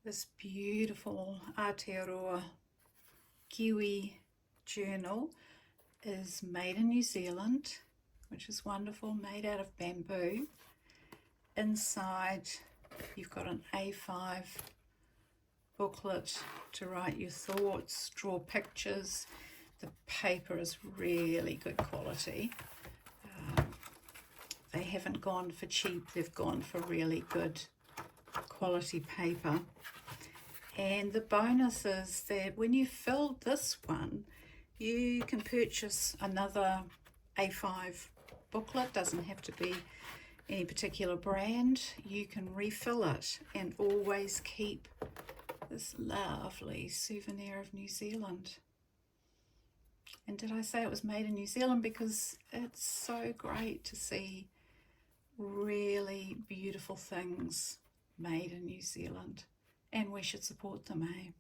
This beautiful Aotearoa Kiwi journal is made in New Zealand, which is wonderful, made out of bamboo. Inside you've got an A5 booklet to write your thoughts, draw pictures. The paper is really good quality. They haven't gone for cheap, they've gone for really good quality paper. And the bonus is that when you fill this one, you can purchase another A5 booklet. Doesn't have to be any particular brand. You can refill it and always keep this lovely souvenir of New Zealand. And did I say it was made in New Zealand? Because it's so great to see really beautiful things made in New Zealand, and we should support them, eh?